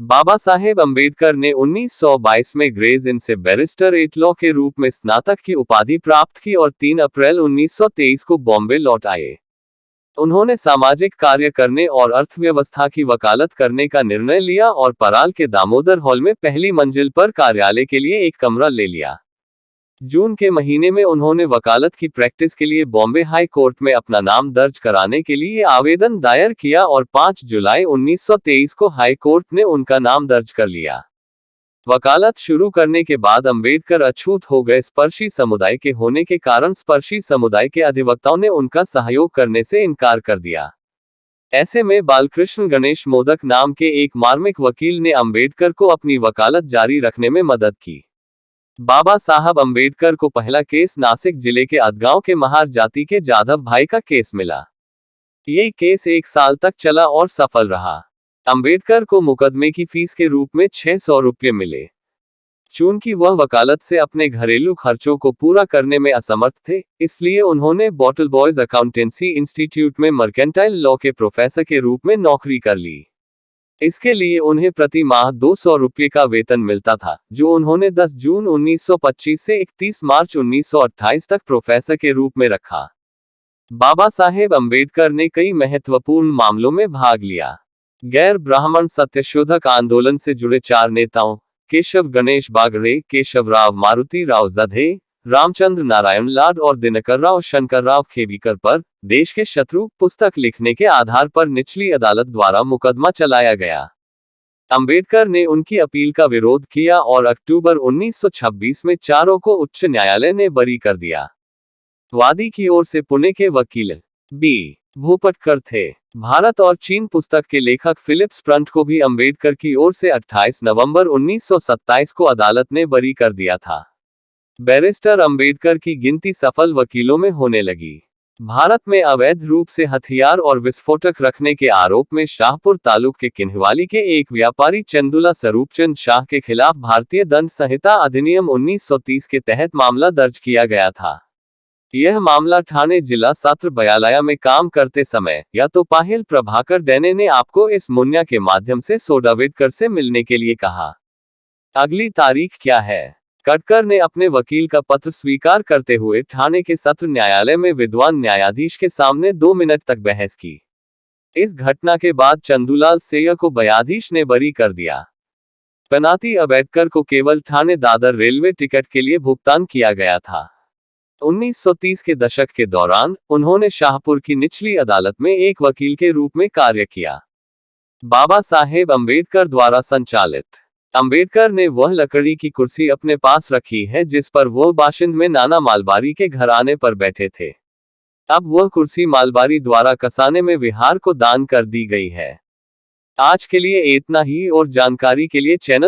बाबा साहेब अम्बेडकर ने 1922 में ग्रेज इन से बैरिस्टर एट लॉ के रूप में स्नातक की उपाधि प्राप्त की और 3 अप्रैल 1923 को बॉम्बे लौट आए। उन्होंने सामाजिक कार्य करने और अर्थव्यवस्था की वकालत करने का निर्णय लिया और पराल के दामोदर हॉल में पहली मंजिल पर कार्यालय के लिए एक कमरा ले लिया। जून के महीने में उन्होंने वकालत की प्रैक्टिस के लिए बॉम्बे हाई कोर्ट में अपना नाम दर्ज कराने के लिए आवेदन दायर किया और 5 जुलाई 1923 को हाई कोर्ट ने उनका नाम दर्ज कर लिया। वकालत शुरू करने के बाद अम्बेडकर अछूत हो गए। स्पर्शी समुदाय के होने के कारण स्पर्शी समुदाय के अधिवक्ताओं ने उनका सहयोग करने से इनकार कर दिया। ऐसे में बालकृष्ण गणेश मोदक नाम के एक मार्मिक वकील ने अम्बेडकर को अपनी वकालत जारी रखने में मदद की। बाबा साहब अम्बेडकर को पहला केस नासिक जिले के अदगांव के महार जाति के जाधव भाई का केस मिला। ये केस 1 साल तक चला और सफल रहा। अम्बेडकर को मुकदमे की फीस के रूप में 600 रुपये मिले। चूंकि वह वकालत से अपने घरेलू खर्चों को पूरा करने में असमर्थ थे, इसलिए उन्होंने बॉटल बॉयज अकाउंटेंसी इंस्टीट्यूट में मर्केंटाइल लॉ के प्रोफेसर के रूप में नौकरी कर ली। इसके लिए उन्हें प्रति माह 200 रुपये का वेतन मिलता था, जो उन्होंने 10 जून 1925 से 31 मार्च 1928 तक प्रोफेसर के रूप में रखा। बाबा साहेब अम्बेडकर ने कई महत्वपूर्ण मामलों में भाग लिया। गैर ब्राह्मण सत्यशोधक आंदोलन से जुड़े 4 नेताओं केशव गणेश बागड़े, केशवराव मारुति राव जधे, रामचंद्र नारायण लाड और दिनकरराव शंकरराव खेबीकर पर देश के शत्रु पुस्तक लिखने के आधार पर निचली अदालत द्वारा मुकदमा चलाया गया। अम्बेडकर ने उनकी अपील का विरोध किया और अक्टूबर 1926 में चारों को उच्च न्यायालय ने बरी कर दिया। वादी की ओर से पुणे के वकील बी भूपटकर थे। भारत और चीन पुस्तक के लेखक फिलिप स्प्रंट को भी अम्बेडकर की ओर से 28 नवंबर 1927 को अदालत ने बरी कर दिया था। बैरिस्टर अम्बेडकर की गिनती सफल वकीलों में होने लगी। भारत में अवैध रूप से हथियार और विस्फोटक रखने के आरोप में शाहपुर तालुक के किन्हवाली के एक व्यापारी चंदुला स्वरूपचंद शाह के खिलाफ भारतीय दंड संहिता अधिनियम 1930 के तहत मामला दर्ज किया गया था। यह मामला ठाणे जिला सत्र न्यायालय में काम करते समय या तो पाहिल प्रभाकर डैने ने आपको इस मुन्या के माध्यम से सोडावेडकर से मिलने के लिए कहा। अगली तारीख क्या है? कटकर ने अपने वकील का पत्र स्वीकार करते हुए ठाणे के सत्र न्यायालय में विद्वान न्यायाधीश के सामने 2 मिनट तक बहस की। इस घटना के बाद चंदूलाल सेया को न्यायाधीश ने बरी कर दिया। पनाती अम्बेडकर को केवल ठाणे दादर रेलवे टिकट के लिए भुगतान किया गया था। 1930 के दशक के दौरान उन्होंने शाहपुर की निचली अदालत में एक वकील के रूप में कार्य किया। बाबा साहेब अम्बेडकर द्वारा संचालित। अम्बेडकर ने वह लकड़ी की कुर्सी अपने पास रखी है जिस पर वह बाशिंद में नाना मालबारी के घर आने पर बैठे थे। अब वह कुर्सी मालबारी द्वारा कसाने में विहार को दान कर दी गई है। आज के लिए इतना ही और जानकारी के लिए चैनल